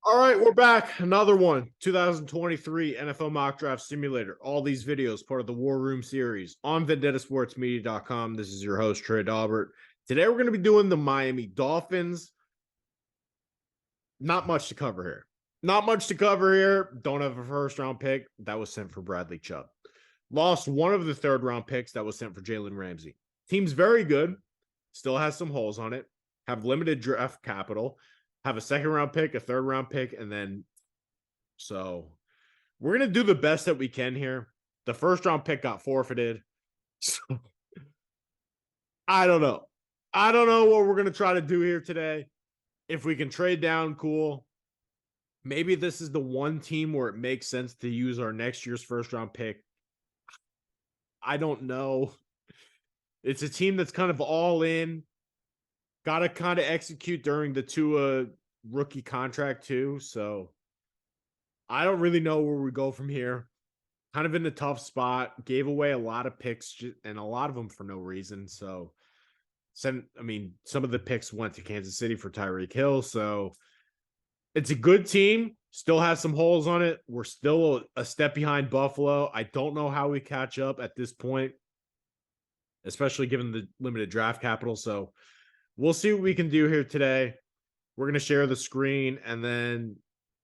All right, we're back. Another one. 2023 NFL Mock Draft Simulator. All these videos part of the War Room series on VendettaSportsMedia.com. This is your host, Trey Daubert. Today we're going to be doing the Miami Dolphins. Not much to cover here. Not much to cover here. Don't have a first round pick. That was sent for Bradley Chubb. Lost one of the third round picks that was sent for Jaylen Ramsey. Team's very good. Still has some holes on it. Have limited draft capital. Have a second round pick, a third round pick, and then so we're going to do the best that we can here. The first round pick got forfeited. So I don't know. I don't know what we're going to try to do here today. If we can trade down, cool. Maybe this is the one team where it makes sense to use our next year's first round pick. I don't know. It's a team that's kind of all in. Got to kind of execute during the Tua rookie contract too. So I don't really know where we go from here. Kind of in a tough spot. Gave away a lot of picks and a lot of them for no reason. So some of the picks went to Kansas City for Tyreek Hill. So it's a good team. Still has some holes on it. We're still a step behind Buffalo. I don't know how we catch up at this point, especially given the limited draft capital. So we'll see what we can do here today. We're going to share the screen and then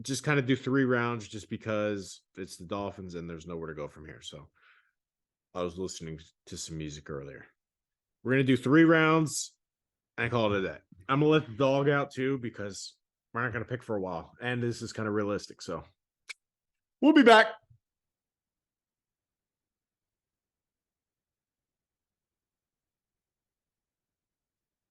just kind of do 3 rounds just because it's the Dolphins and there's nowhere to go from here. So I was listening to some music earlier. We're going to do 3 rounds and call it a day. I'm going to let the dog out too because we're not going to pick for a while. And this is kind of realistic. So we'll be back.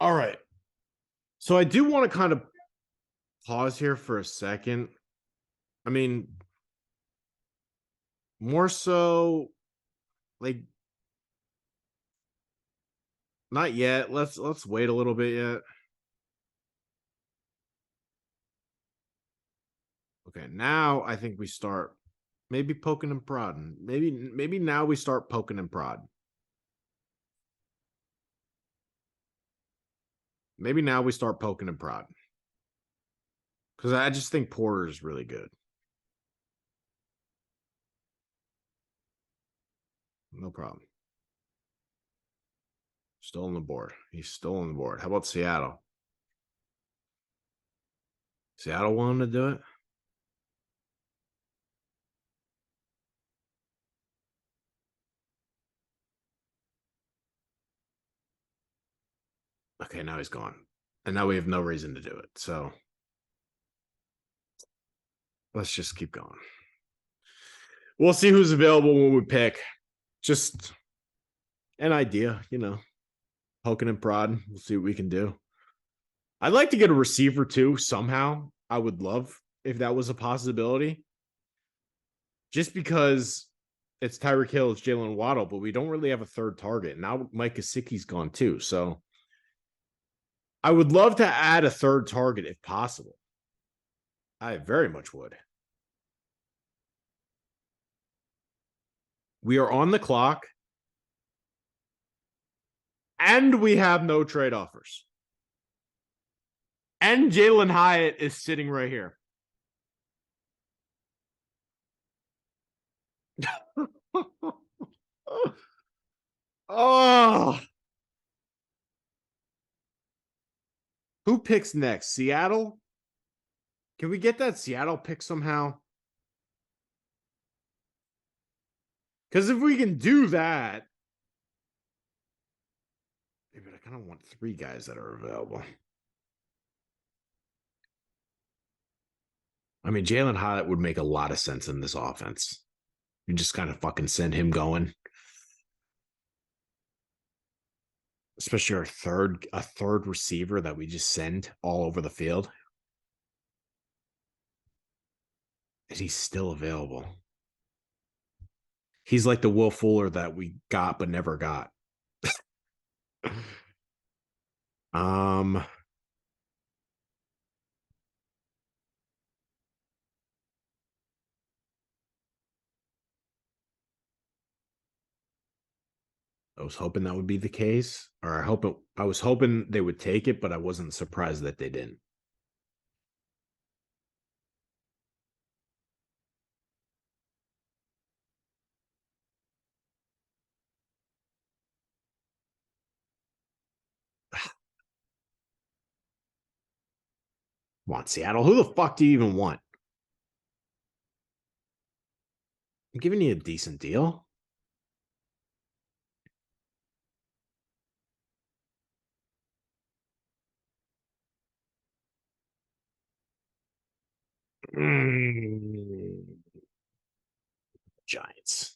All right. So I do want to kind of pause here for a second. I mean, more so like not yet. Let's wait a little bit yet. Okay, now I think we start maybe poking and prodding. Maybe now we start poking and prodding. Maybe now we start poking and prodding. Because I just think Porter is really good. No problem. Still on the board. He's still on the board. How about Seattle? Seattle wanted to do it? Okay, now he's gone. And now we have no reason to do it. So let's just keep going. We'll see who's available when we pick. Just an idea, poking and prodding. We'll see what we can do. I'd like to get a receiver too, somehow. I would love if that was a possibility. Just because it's Tyreek Hill, it's Jaylen Waddle, but we don't really have a third target. Now Mike Gesicki's gone too. So I would love to add a third target if possible. I very much would. We are on the clock. And we have no trade offers. And Jalen Hyatt is sitting right here. Oh. Who picks next? Seattle? Can we get that Seattle pick somehow? Because if we can do that, but I kind of want 3 guys that are available. I mean, Jalen Hyatt would make a lot of sense in this offense. You just kind of fucking send him going. Especially a third receiver that we just send all over the field. And he's still available. He's like the Will Fuller that we got but never got. I was hoping that would be the case, or I was hoping they would take it, but I wasn't surprised that they didn't. Come on, Seattle. Who the fuck do you even want? I'm giving you a decent deal. Mm, Giants.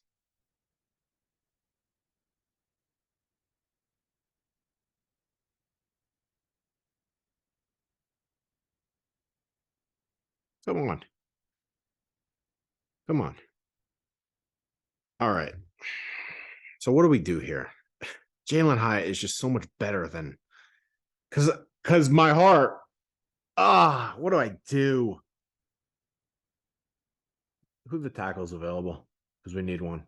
Come on. Come on. All right. So what do we do here? Jaylen Hyatt is just so much better than because my heart. What do I do? Who the tackles available? Because we need one.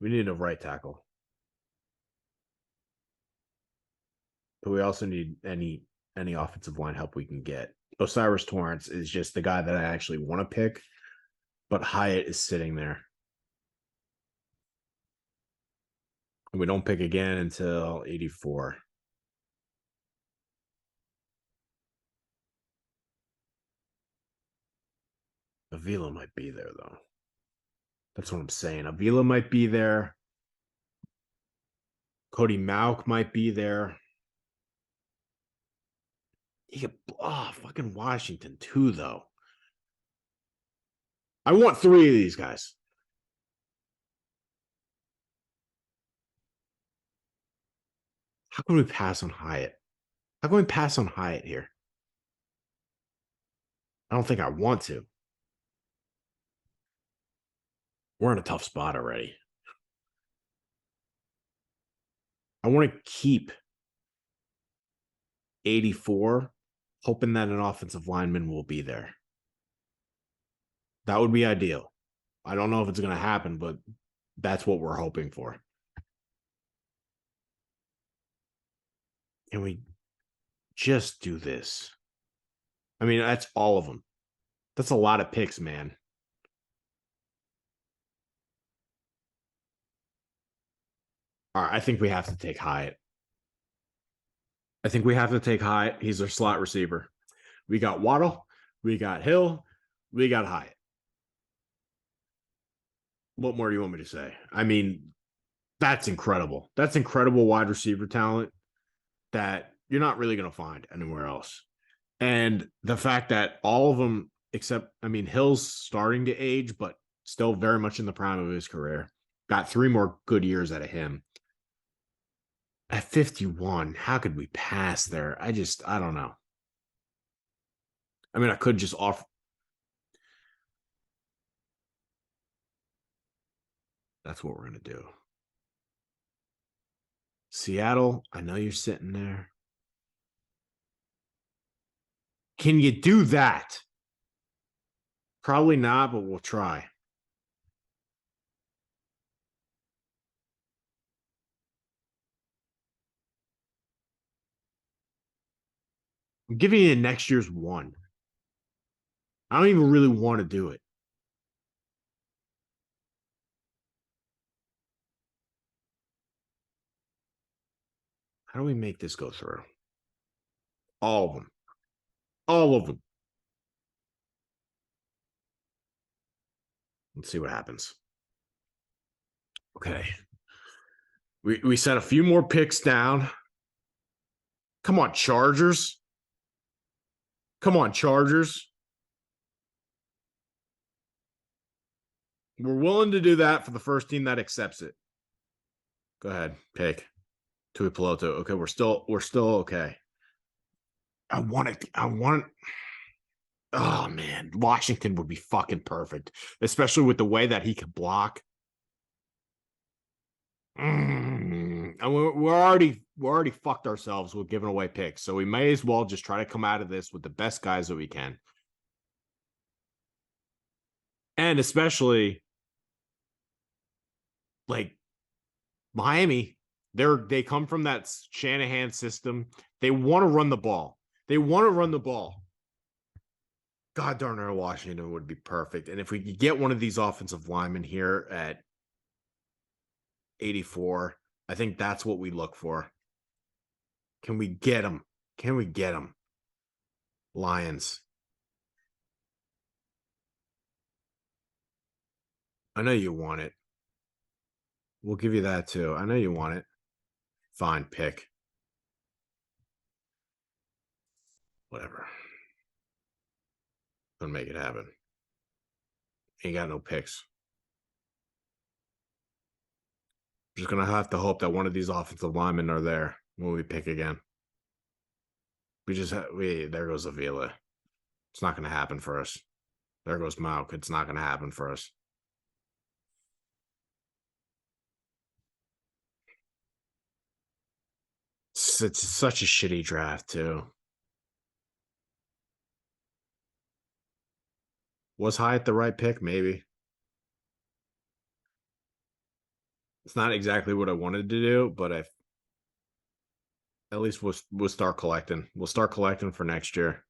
We need a right tackle. But we also need any offensive line help we can get. Osiris Torrance is just the guy that I actually want to pick, but Hyatt is sitting there. And we don't pick again until 84. Avila might be there, though. That's what I'm saying. Avila might be there. Cody Mauk might be there. Fucking Washington, too, though. I want 3 of these guys. How can we pass on Hyatt? How can we pass on Hyatt here? I don't think I want to. We're in a tough spot already. I want to keep 84, hoping that an offensive lineman will be there. That would be ideal. I don't know if it's going to happen, but that's what we're hoping for. Can we just do this? I mean, that's all of them. That's a lot of picks, man. All right, I think we have to take Hyatt. I think we have to take Hyatt. He's our slot receiver. We got Waddle. We got Hill. We got Hyatt. What more do you want me to say? I mean, that's incredible. That's incredible wide receiver talent that you're not really going to find anywhere else. And the fact that all of them, except, I mean, Hill's starting to age, but still very much in the prime of his career, got 3 more good years out of him. At 51, how could we pass there? I don't know. I mean, I could just offer. That's what we're going to do. Seattle, I know you're sitting there. Can you do that? Probably not, but we'll try. I'm giving you next year's 1. I don't even really want to do it. How do we make this go through? All of them. All of them. Let's see what happens. Okay. We set a few more picks down. Come on, Chargers. Come on, Chargers. We're willing to do that for the first team that accepts it. Go ahead, pick. Tui Peloto. Okay, we're still okay. I want. Oh man, Washington would be fucking perfect, especially with the way that he could block. And we're already fucked ourselves with giving away picks, so we may as well just try to come out of this with the best guys that we can, and especially like Miami. They come from that Shanahan system. They want to run the ball. They want to run the ball. God darn it, Washington would be perfect. And if we could get one of these offensive linemen here at 84, I think that's what we look for. Can we get him? Can we get him? Lions. I know you want it. We'll give you that too. I know you want it. Fine, pick. Whatever. Gonna make it happen. Ain't got no picks. Just gonna have to hope that one of these offensive linemen are there when we pick again. There goes Avila. It's not gonna happen for us. There goes Mauk. It's not gonna happen for us. It's such a shitty draft too. Was Hyatt the right pick? Maybe. It's not exactly what I wanted to do, but at least we'll start collecting. We'll start collecting for next year.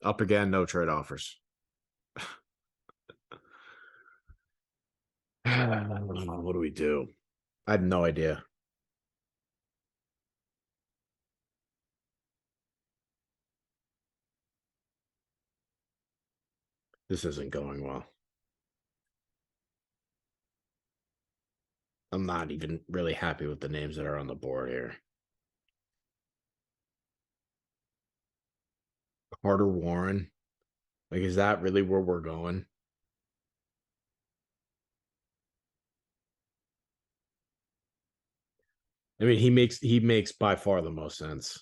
Up again, no trade offers. What do we do? I have no idea. This isn't going well. I'm not even really happy with the names that are on the board here. Carter Warren. Like, is that really where we're going? I mean, he makes by far the most sense.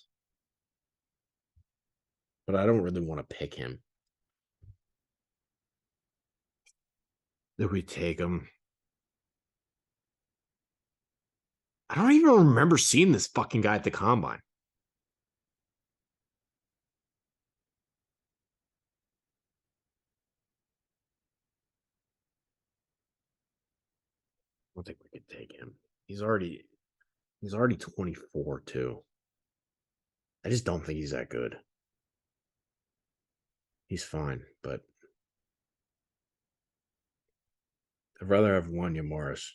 But I don't really want to pick him. Did we take him? I don't even remember seeing this fucking guy at the combine. I don't think we could take him. He's already 24 too. I just don't think he's that good. He's fine, but I'd rather have Wanya Morris.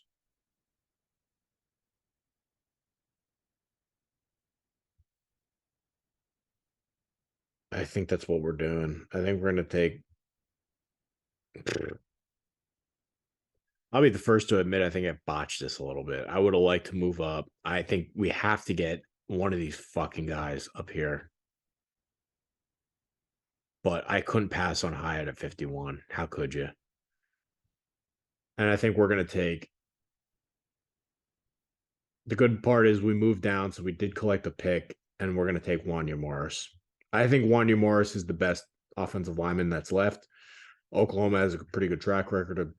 I think that's what we're doing. I think we're going to take. I'll be the first to admit I think I botched this a little bit. I would have liked to move up. I think we have to get one of these fucking guys up here. But I couldn't pass on Hyatt at 51. How could you? And I think we're going to take. The good part is we moved down, so we did collect a pick, and we're going to take Wanya Morris. I think Wanya Morris is the best offensive lineman that's left. Oklahoma has a pretty good track record of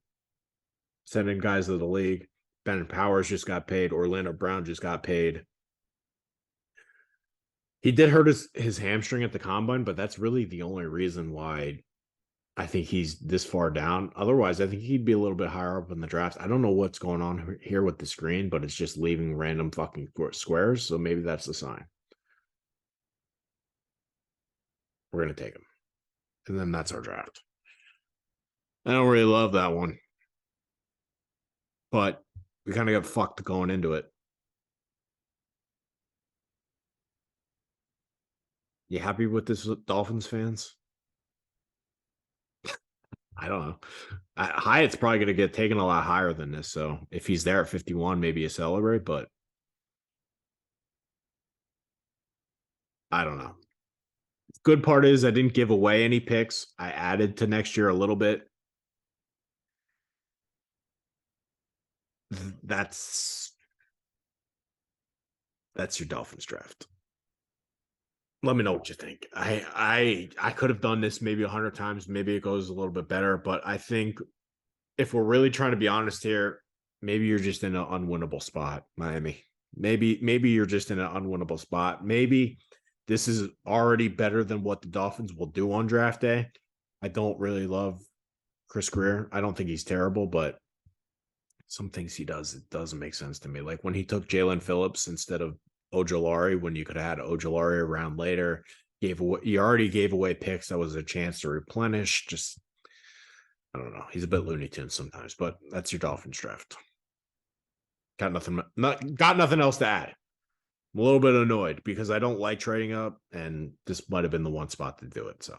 sending guys to the league. Ben Powers just got paid. Orlando Brown just got paid. He did hurt his hamstring at the combine, but that's really the only reason why I think he's this far down. Otherwise, I think he'd be a little bit higher up in the draft. I don't know what's going on here with the screen, but it's just leaving random fucking squares. So maybe that's the sign. We're going to take him. And then that's our draft. I don't really love that one. But we kind of got fucked going into it. You happy with this, Dolphins fans? I don't know. Hyatt's probably going to get taken a lot higher than this. So if he's there at 51, maybe you celebrate, but I don't know. Good part is I didn't give away any picks. I added to next year a little bit. That's your Dolphins draft. Let me know what you think. I could have done this maybe 100 times. Maybe it goes a little bit better, but I think if we're really trying to be honest here, maybe you're just in an unwinnable spot, Miami. Maybe you're just in an unwinnable spot. Maybe this is already better than what the Dolphins will do on draft day. I don't really love Chris Grier. I don't think he's terrible, but some things he does, it doesn't make sense to me. Like when he took Jaylen Phillips instead of Ojulari, when you could have had Ojulari around later, he already gave away picks. That was a chance to replenish. Just I don't know. He's a bit Looney Tunes sometimes, but that's your Dolphins draft. Got nothing else to add. I'm a little bit annoyed because I don't like trading up, and this might have been the one spot to do it. So